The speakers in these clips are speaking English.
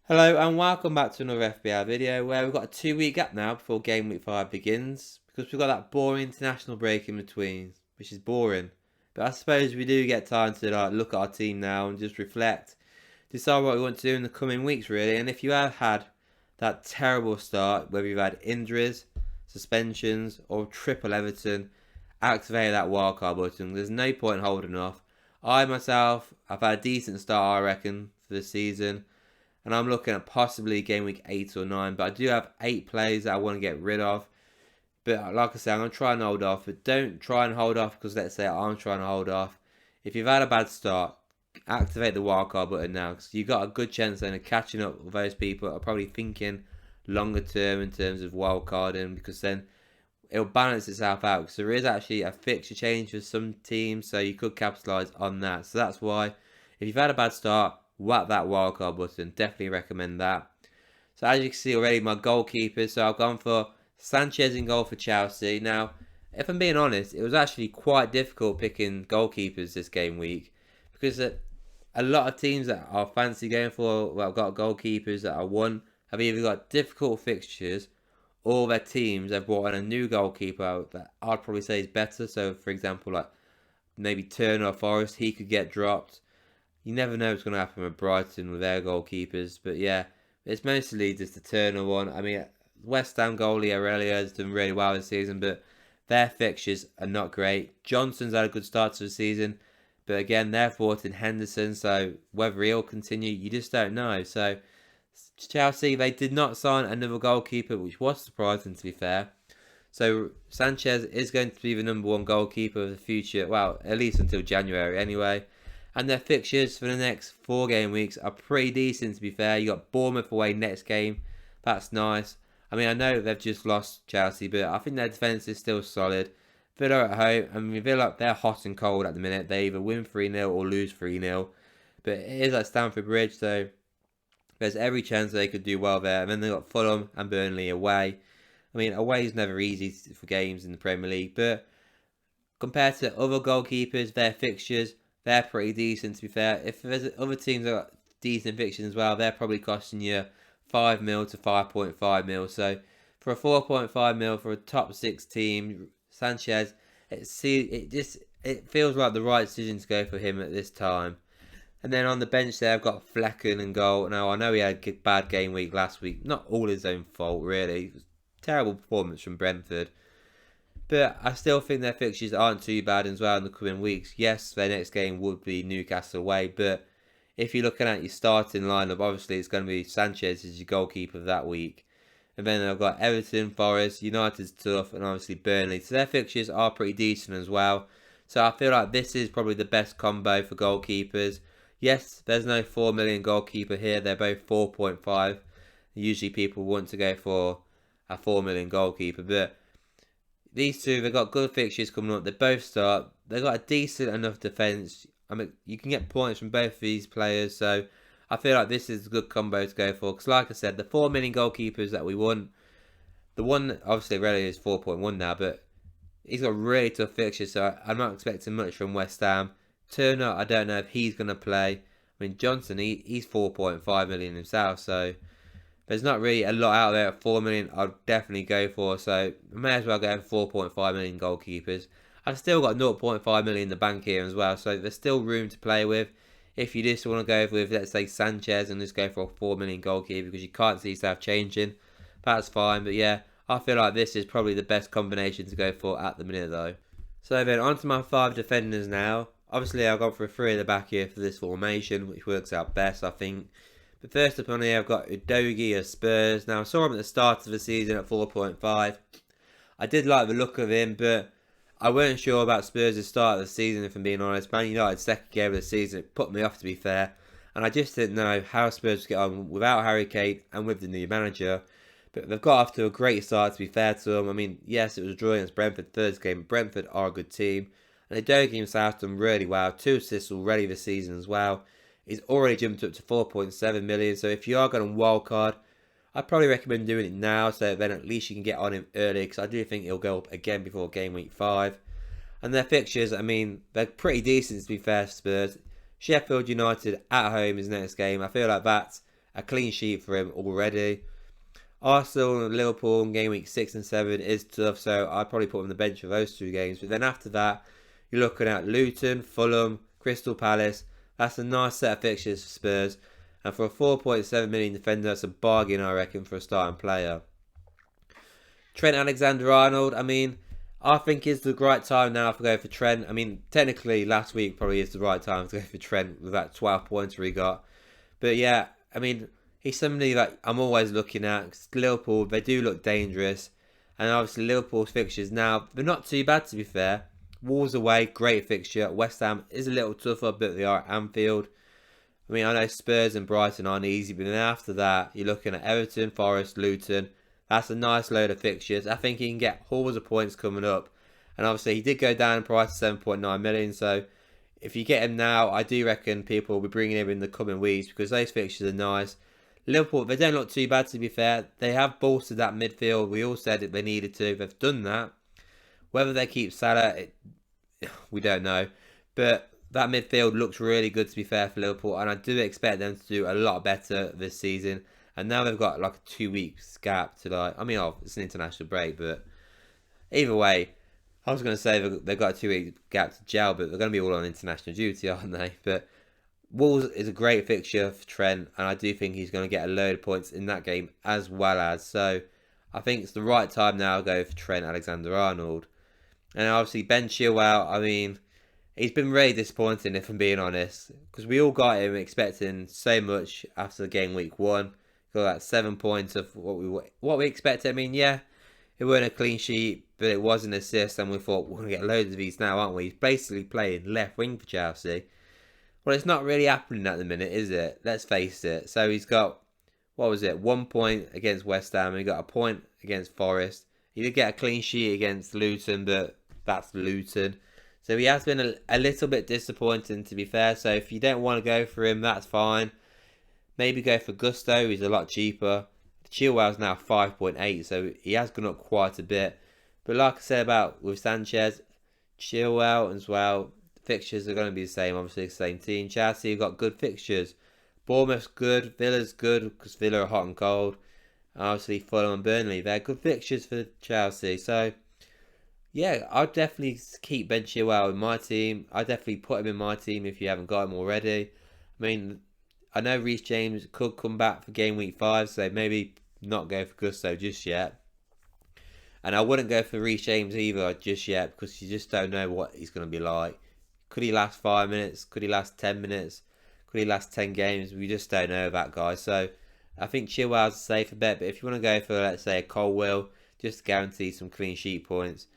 Hello and welcome back to another FBL video where we've got a 2 week gap now before game week 5 begins because we've got that boring international break in between, which is boring. But I suppose we do get time to look at our team now and just reflect, decide what we want to do in the coming weeks really. And if you have had that terrible start, whether you've had injuries, suspensions or triple Everton, activate that wildcard button. There's no point holding off. I myself, I've had a decent start I reckon for the season. And I'm looking at possibly game week 8 or 9. But I do have 8 players that I want to get rid of. But like I said, I'm going to try and hold off. But don't try and hold off because let's say I'm trying to hold off. If you've had a bad start, activate the wildcard button now. Because you've got a good chance then of catching up with those people that are probably thinking longer term in terms of wildcarding. Because then it'll balance itself out. Because there is actually a fixture change for some teams. So you could capitalise on that. So that's why if you've had a bad start, whack that wildcard button. Definitely recommend that. So as you can see already, my goalkeepers. So I've gone for Sanchez in goal for Chelsea. Now, if I'm being honest, it was actually quite difficult picking goalkeepers this game week. Because a lot of teams that are fancy going for, well, I've got goalkeepers that I won, have either got difficult fixtures or their teams have brought in a new goalkeeper that I'd probably say is better. So for example, like maybe Turner or Forest, he could get dropped. You never know what's going to happen with Brighton with their goalkeepers. But yeah, it's mostly just the Turner one. I mean, West Ham goalie Aurelia has done really well this season, but their fixtures are not great. Johnson's had a good start to the season, but again, they're brought in Henderson, so whether he'll continue, you just don't know. So Chelsea, they did not sign another goalkeeper, which was surprising to be fair. So Sanchez is going to be the #1 goalkeeper of the future, well, at least until January anyway. And their fixtures for the next 4 game weeks are pretty decent to be fair. You got Bournemouth away next game. That's nice. I mean, I know they've just lost Chelsea, but I think their defence is still solid. Villa at home. I mean, Villa, they're hot and cold at the minute. They either win 3-0 or lose 3-0. But it is at Stamford Bridge, so there's every chance they could do well there. And then they've got Fulham and Burnley away. I mean, away is never easy for games in the Premier League, but compared to other goalkeepers, their fixtures, they're pretty decent to be fair. If there's other teams that got decent fixtures as well, they're probably costing you 5 mil to 5.5 mil. So for a 4.5 mil for a top 6 team, Sanchez, it feels like the right decision to go for him at this time. And then on the bench there, I've got Flecken and goal. Now I know he had a bad game week last week, not all his own fault really. It was a terrible performance from Brentford. But I still think their fixtures aren't too bad as well in the coming weeks. Yes, their next game would be Newcastle away, but if you're looking at your starting lineup, obviously it's going to be Sanchez as your goalkeeper that week. And then I've got Everton, Forest, United's tough, and obviously Burnley. So their fixtures are pretty decent as well. So I feel like this is probably the best combo for goalkeepers. Yes, there's no 4 million goalkeeper here. They're both 4.5. Usually people want to go for a 4 million goalkeeper, but these two, they've got good fixtures coming up. They both start. They've got a decent enough defence. I mean, you can get points from both of these players. So I feel like this is a good combo to go for. Because like I said, the 4 million goalkeepers that we want, the one obviously really is 4.1 now. But he's got really tough fixtures. So I'm not expecting much from West Ham. Turner, I don't know if he's going to play. I mean, Johnson, he's 4.5 million himself. So there's not really a lot out there at 4 million I'd definitely go for, so I may as well go for 4.5 million goalkeepers. I've still got 0.5 million in the bank here as well, so there's still room to play with. If you just want to go with, let's say, Sanchez and just go for a 4 million goalkeeper because you can't see yourself changing, that's fine. But yeah, I feel like this is probably the best combination to go for at the minute though. So then on to my 5 defenders now. Obviously I've gone for 3 at the back here for this formation, which works out best I think. But first up on here, I've got Udogie of Spurs. Now, I saw him at the start of the season at 4.5. I did like the look of him, but I weren't sure about Spurs' start of the season, if I'm being honest. Man United's second game of the season, it put me off, to be fair. And I just didn't know how Spurs would get on without Harry Kane and with the new manager. But they've got off to a great start, to be fair to them. I mean, yes, it was a draw against Brentford Thursday game. Brentford are a good team. And Udogie himself done really well. 2 assists already this season as well. He's already jumped up to 4.7 million. So if you are going to wildcard, I'd probably recommend doing it now. So then at least you can get on him early. Because I do think he'll go up again before game week 5. And their fixtures, I mean, they're pretty decent to be fair, Spurs. Sheffield United at home is next game. I feel like that's a clean sheet for him already. Arsenal and Liverpool in game week 6 and 7 is tough, so I'd probably put him on the bench for those 2 games. But then after that, you're looking at Luton, Fulham, Crystal Palace. That's a nice set of fixtures for Spurs. And for a 4.7 million defender, that's a bargain, I reckon, for a starting player. Trent Alexander-Arnold, I mean, I think it's the right time now to go for Trent. I mean, technically, last week probably is the right time to go for Trent with that 12 points he got. But yeah, I mean, he's somebody that I'm always looking at. Liverpool, they do look dangerous. And obviously, Liverpool's fixtures now, they're not too bad to be fair. Wolves away, great fixture. West Ham is a little tougher, but they are at Anfield. I mean, I know Spurs and Brighton aren't easy, but then after that, you're looking at Everton, Forest, Luton. That's a nice load of fixtures. I think he can get hordes of points coming up. And obviously, he did go down in price to 7.9 million. So, if you get him now, I do reckon people will be bringing him in the coming weeks because those fixtures are nice. Liverpool, they don't look too bad to be fair. They have bolstered that midfield. We all said that they needed to. They've done that. Whether they keep Salah, we don't know. But that midfield looks really good to be fair for Liverpool. And I do expect them to do a lot better this season. And now they've got like a 2 weeks gap to like... I mean, it's an international break, but... Either way, I was going to say they've got a 2 week gap to gel, but they're going to be all on international duty, aren't they? But Wolves is a great fixture for Trent, and I do think he's going to get a load of points in that game as well as. So, I think it's the right time now to go for Trent Alexander-Arnold. And obviously, Ben Chilwell, I mean... He's been really disappointing, if I'm being honest, because we all got him expecting so much after game week 1. Got that 7 points of what we expected. I mean, yeah, it weren't a clean sheet, but it was an assist, and we thought we're going to get loads of these now, aren't we? He's basically playing left wing for Chelsea. Well, it's not really happening at the minute, is it? Let's face it. So he's got, 1 point against West Ham, and he got a point against Forest. He did get a clean sheet against Luton, but that's Luton. So he has been a little bit disappointing, to be fair. So if you don't want to go for him, that's fine. Maybe go for Gusto. He's a lot cheaper. Chilwell's now 5.8, so he has gone up quite a bit. But like I said about with Sanchez, Chilwell as well, fixtures are going to be the same. Obviously, the same team. Chelsea have got good fixtures. Bournemouth's good. Villa's good because Villa are hot and cold. And obviously, Fulham and Burnley, they're good fixtures for Chelsea. So... yeah, I'd definitely keep Ben Chilwell in my team. I'd definitely put him in my team if you haven't got him already. I mean, I know Reece James could come back for game week 5, so maybe not go for Gusto just yet. And I wouldn't go for Reece James either just yet because you just don't know what he's going to be like. Could he last 5 minutes? Could he last 10 minutes? Could he last 10 games? We just don't know that guy. So I think Chilwell's a safer bet. But if you want to go for, let's say, a Colwill, just to guarantee some clean sheet points,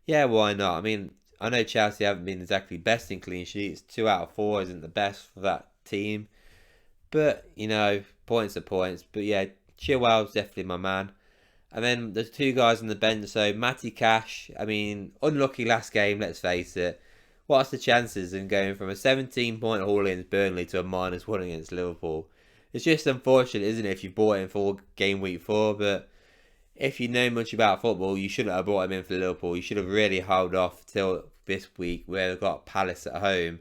yeah, why not? I mean, I know Chelsea haven't been exactly best in clean sheets. 2 out of 4 isn't the best for that team. But, you know, points are points. But yeah, Chilwell's definitely my man. And then there's 2 guys on the bench. So, Matty Cash, I mean, unlucky last game, let's face it. What's the chances in going from a 17-point haul against Burnley to a -1 against Liverpool? It's just unfortunate, isn't it, if you bought him for game week 4, but... if you know much about football, you shouldn't have brought him in for Liverpool. You should have really held off till this week where they've got Palace at home.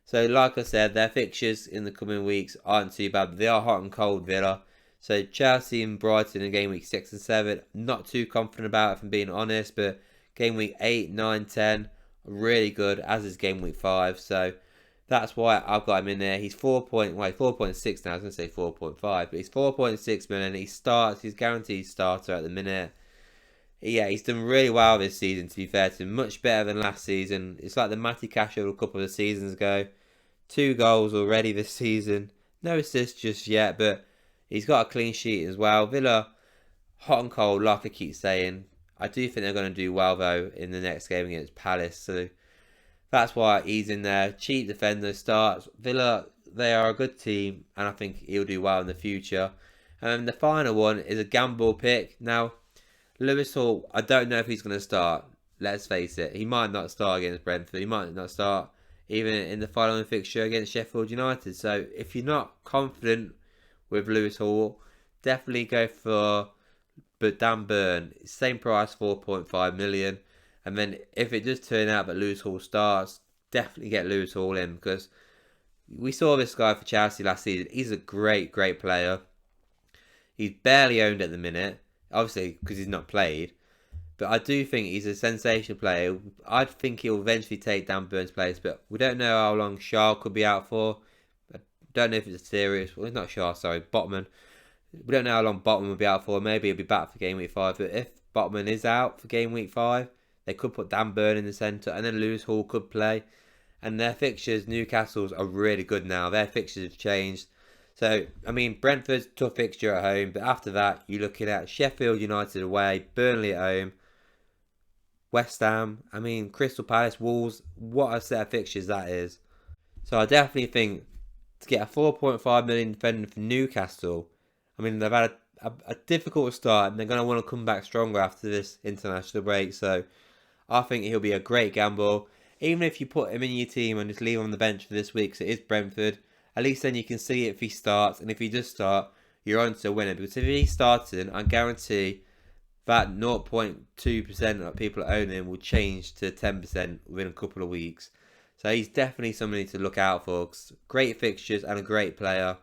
So, like I said, their fixtures in the coming weeks aren't too bad. But they are hot and cold, Villa. So, Chelsea and Brighton in game week 6 and 7. Not too confident about it, if I'm being honest. But game week 8, 9, 10, really good, as is game week 5. So, that's why I've got him in there. He's 4.6 now. I was going to say 4.5, but he's 4.6 million. He's guaranteed starter at the minute. Yeah, he's done really well this season, to be fair to him. Much better than last season. It's like the Matty Cash of a couple of seasons ago. 2 goals already this season. No assists just yet, but he's got a clean sheet as well. Villa, hot and cold, like I keep saying. I do think they're going to do well, though, in the next game against Palace. So... that's why he's in there. Cheap defender starts. Villa, they are a good team, and I think he'll do well in the future. And the final one is a gamble pick. Now, Lewis Hall, I don't know if he's going to start. Let's face it. He might not start against Brentford. He might not start even in the following fixture against Sheffield United. So, if you're not confident with Lewis Hall, definitely go for Dan Burn. Same price, 4.5 million. And then if it does turn out that Lewis Hall starts, definitely get Lewis Hall in because We saw this guy for Chelsea last season. He's a great player. He's barely owned at the minute, obviously because he's not played. But I do think he's a sensational player. I think he'll eventually take Dan Burns' place, but we don't know how long Shaw could be out for. I don't know if it's serious. Well, it's not Shaw, sorry, Botman. We don't know how long Botman will be out for. Maybe he'll be back for game week 5. But if Botman is out for game week 5, they could put Dan Burn in the centre, and then Lewis Hall could play. And their fixtures, Newcastle's, are really good now. Their fixtures have changed. So, I mean, Brentford's a tough fixture at home, but after that, you're looking at Sheffield United away, Burnley at home, West Ham, I mean, Crystal Palace, Wolves. What a set of fixtures that is. So I definitely think to get a 4.5 million defender for Newcastle, I mean, they've had a difficult start and they're going to want to come back stronger after this international break. So I think he'll be a great gamble. Even if you put him in your team and just leave him on the bench for this week, so it is Brentford, at least then you can see if he starts. And if he does start, you're on to a winner. Because if he started, I guarantee that 0.2% of people that own him will change to 10% within a couple of weeks. So he's definitely somebody to look out for. Great fixtures and a great player.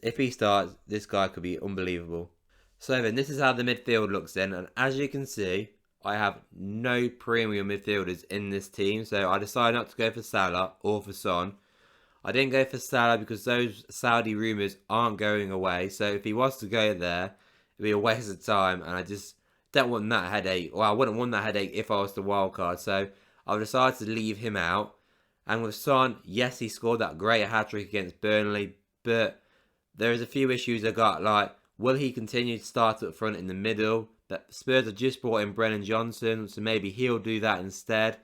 If he starts, this guy could be unbelievable. So then, this is how the midfield looks then. And as you can see, I have no premium midfielders in this team. So I decided not to go for Salah or for Son. I didn't go for Salah because those Saudi rumours aren't going away. So if he was to go there, it'd be a waste of time. And I just don't want that headache. Well, I wouldn't want that headache if I was the wildcard. So I've decided to leave him out. And with Son, yes, he scored that great hat-trick against Burnley. But there is a few issues I got. Like, will he continue to start up front in the middle? That Spurs have just brought in Brennan Johnson. So maybe he'll do that instead.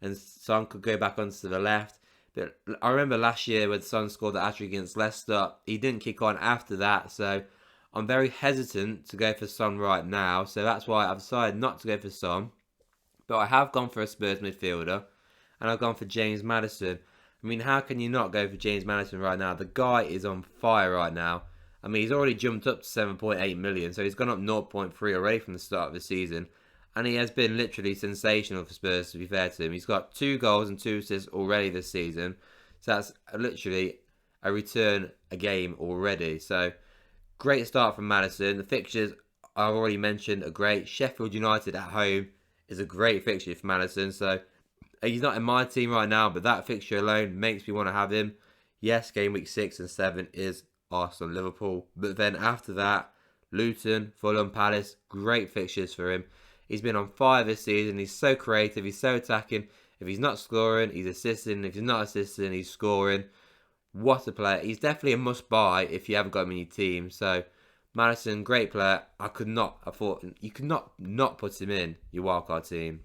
And Son could go back onto the left. But I remember last year when Son scored the hat-trick against Leicester, he didn't kick on after that. So I'm very hesitant to go for Son right now. So that's why I've decided not to go for Son. But I have gone for a Spurs midfielder. And I've gone for James Maddison. I mean, how can you not go for James Maddison right now? The guy is on fire right now. I mean, he's already jumped up to 7.8 million. So he's gone up 0.3 already from the start of the season. And he has been literally sensational for Spurs, to be fair to him. He's got 2 goals and 2 assists already this season. So that's literally a return a game already. So great start from Maddison. The fixtures I've already mentioned are great. Sheffield United at home is a great fixture for Maddison. So he's not in my team right now, but that fixture alone makes me want to have him. Yes, game week 6 and 7 is Arsenal, Liverpool. But then after that, Luton, Fulham, Palace, great fixtures for him. He's been on fire this season. He's so creative. He's so attacking. If he's not scoring, he's assisting. If he's not assisting, he's scoring. What a player. He's definitely a must-buy if you haven't got him in your team. So, Maddison, great player. I thought you could not put him in your wildcard team.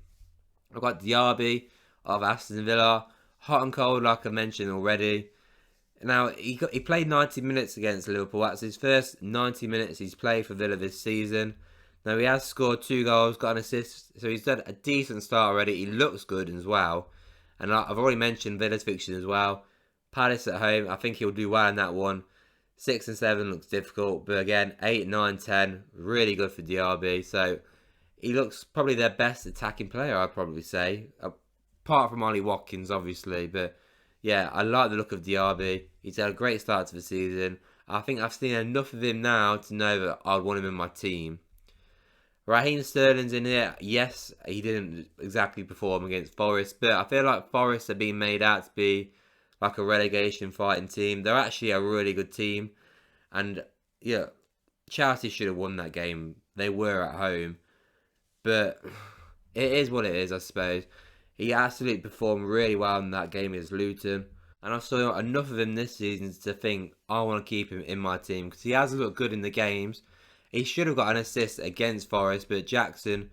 I've got Diaby of Aston Villa. Hot and cold, like I mentioned already. Now, he played 90 minutes against Liverpool. That's his first 90 minutes he's played for Villa this season. Now, he has scored 2 goals, got an assist. So, he's done a decent start already. He looks good as well. And I've already mentioned Villa's fixtures as well. Palace at home, I think he'll do well in that one. 6 and 7 looks difficult. But again, 8, 9, 10, really good for Diaby. So, he looks probably their best attacking player, I'd probably say. Apart from Ollie Watkins, obviously. But yeah, I like the look of Diaby. He's had a great start to the season. I think I've seen enough of him now to know that I'd want him in my team. Raheem Sterling's in here. Yes, he didn't exactly perform against Forest. But I feel like Forest are being made out to be like a relegation fighting team. They're actually a really good team. And yeah, Chelsea should have won that game. They were at home. But it is what it is, I suppose. He absolutely performed really well in that game against Luton. And I saw enough of him this season to think I want to keep him in my team. Because he has looked good in the games. He should have got an assist against Forest. But Jackson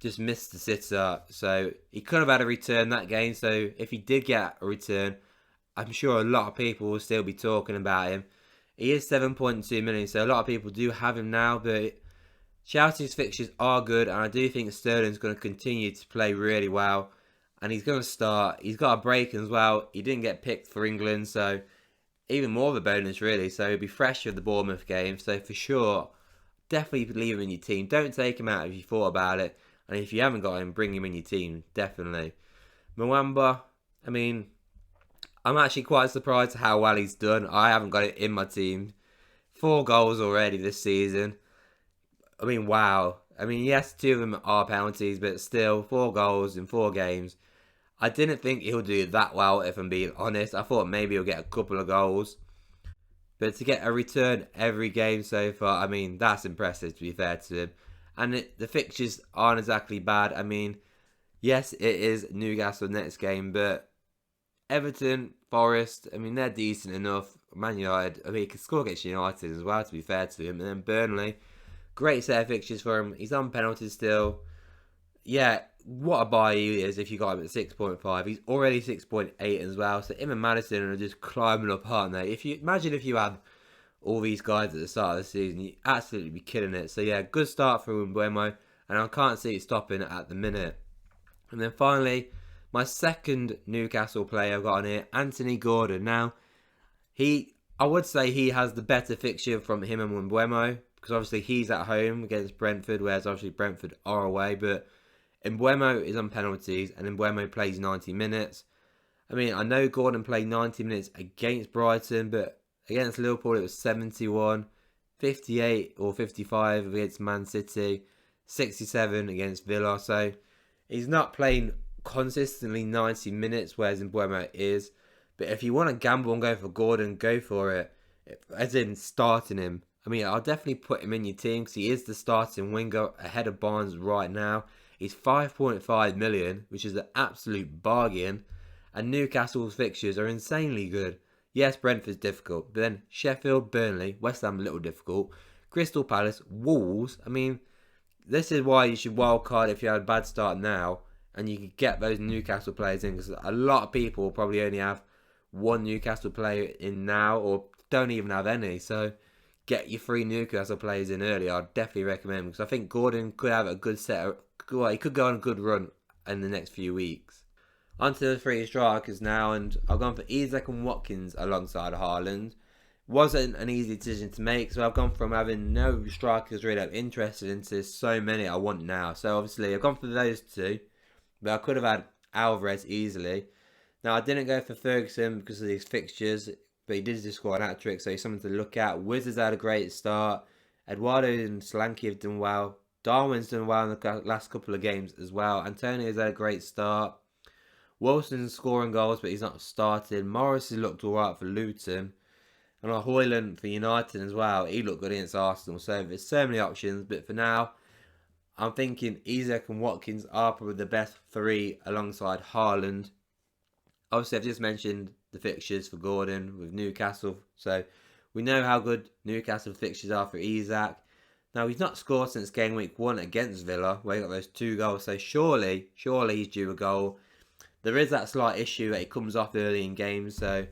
just missed the sitter. So he could have had a return that game. So if he did get a return, I'm sure a lot of people will still be talking about him. He is 7.2 million. So a lot of people do have him now. But Chelsea's fixtures are good. And I do think Sterling's going to continue to play really well. And he's going to start. He's got a break as well. He didn't get picked for England. So even more of a bonus, really. So he'll be fresh with the Bournemouth game. So for sure, definitely leave him in your team. Don't take him out if you thought about it. And if you haven't got him, bring him in your team. Definitely. Mwamba, I mean, I'm actually quite surprised how well he's done. I haven't got it in my team. 4 goals already this season. I mean, wow. I mean, yes, 2 of them are penalties, but still, 4 goals in 4 games. I didn't think he'll do that well, if I'm being honest. I thought maybe he'll get a couple of goals. But to get a return every game so far, I mean, that's impressive, to be fair to him. And the fixtures aren't exactly bad. I mean, yes, it is Newcastle next game, but Everton, Forest, I mean, they're decent enough. Man United, I mean, he can score against United as well, to be fair to him. And then Burnley, great set of fixtures for him. He's on penalties still. Yeah, what a buy he is if you got him at 6.5. He's already 6.8 as well. So him and Madison are just climbing up, aren't they? If you imagine if you had all these guys at the start of the season, you'd absolutely be killing it. So yeah, good start for Mbeumo, and I can't see it stopping at the minute. And then finally, my second Newcastle player I've got on here, Anthony Gordon. Now, I would say he has the better fixture from him and Mbeumo, because obviously he's at home against Brentford, whereas obviously Brentford are away, but Mbeumo is on penalties, and Mbeumo plays 90 minutes. I mean, I know Gordon played 90 minutes against Brighton, but against Liverpool it was 71, 58 or 55 against Man City, 67 against Villa. So he's not playing consistently 90 minutes, whereas Mbeumo is. But if you want to gamble and go for Gordon, go for it. As in starting him. I mean, I'll definitely put him in your team because he is the starting winger ahead of Barnes right now. He's 5.5 million, which is an absolute bargain. And Newcastle's fixtures are insanely good. Yes, Brentford's difficult, but then Sheffield, Burnley, West Ham a little difficult, Crystal Palace, Wolves. I mean, this is why you should wildcard if you had a bad start now, and you could get those Newcastle players in, because a lot of people probably only have one Newcastle player in now, or don't even have any. So get your 3 Newcastle players in early. I'd definitely recommend, because I think Gordon could have a good set. Well, he could go on a good run in the next few weeks. Onto the 3 strikers now, and I've gone for Isak and Watkins alongside Haaland. Wasn't an easy decision to make, so I've gone from having no strikers really I'm interested in to so many I want now. So obviously I've gone for those 2, but I could have had Alvarez easily. Now I didn't go for Ferguson because of these fixtures, but he did just score an hat-trick, so he's something to look at. Wizards had a great start. Eduardo and Solanke have done well. Darwin's done well in the last couple of games as well. Antonio's had a great start. Wilson's scoring goals, but he's not starting. Morris has looked alright for Luton. And Højlund for United as well. He looked good against Arsenal. So there's so many options. But for now, I'm thinking Isak and Watkins are probably the best 3 alongside Haaland. Obviously, I've just mentioned the fixtures for Gordon with Newcastle. So we know how good Newcastle fixtures are for Isak. Now, he's not scored since game week 1 against Villa, where he got those 2 goals. So surely he's due a goal. There is that slight issue that he comes off early in games, so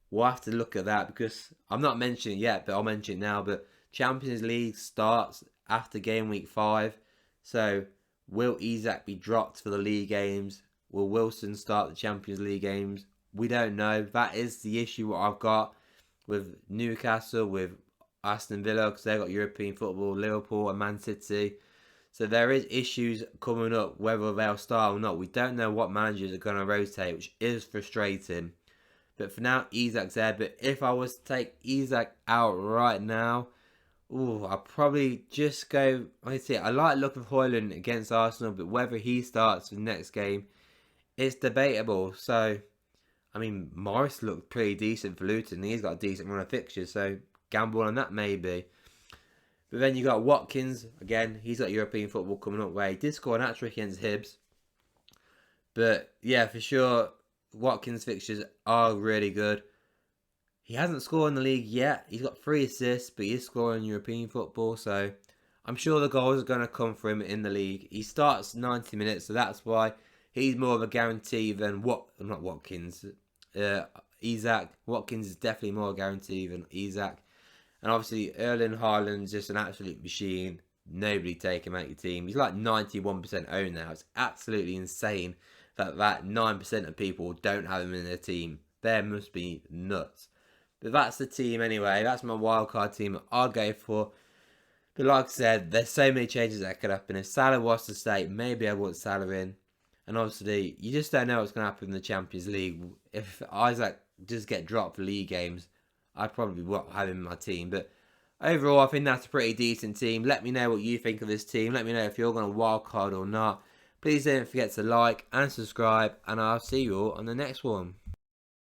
we'll have to look at that, because I'm not mentioning it yet, but I'll mention it now. But Champions League starts after game week 5, so will Isak be dropped for the league games? Will Wilson start the Champions League games? We don't know. That is the issue what I've got with Newcastle, with Aston Villa, because they've got European football, Liverpool and Man City. So there is issues coming up, whether they'll start or not. We don't know what managers are going to rotate, which is frustrating. But for now, Isak's there. But if I was to take Isak out right now, I'll probably just go. I like looking for Højlund against Arsenal, but whether he starts for the next game, it's debatable. So, I mean, Morris looked pretty decent for Luton. He's got a decent run of fixtures, so gamble on that maybe. But then you got Watkins, again, he's got European football coming up, where he did score an hat-trick against Hibs. But yeah, for sure, Watkins' fixtures are really good. He hasn't scored in the league yet. He's got 3 assists, but he is scoring European football, so I'm sure the goals are going to come for him in the league. He starts 90 minutes, so that's why he's more of a guarantee than not Watkins. Isak. Watkins is definitely more a guarantee than Isak. And obviously, Erling Haaland's just an absolute machine. Nobody take him out your team. He's like 91% owned now. It's absolutely insane that 9% of people don't have him in their team. They must be nuts. But that's the team anyway. That's my wildcard team I'll go for. But like I said, there's so many changes that could happen. If Salah was to stay, maybe I want Salah in. And obviously, you just don't know what's going to happen in the Champions League. If Isak does get dropped for league games, I probably won't have him in my team. But overall, I think that's a pretty decent team. Let me know what you think of this team. Let me know if you're going to wildcard or not. Please don't forget to like and subscribe, and I'll see you all on the next one.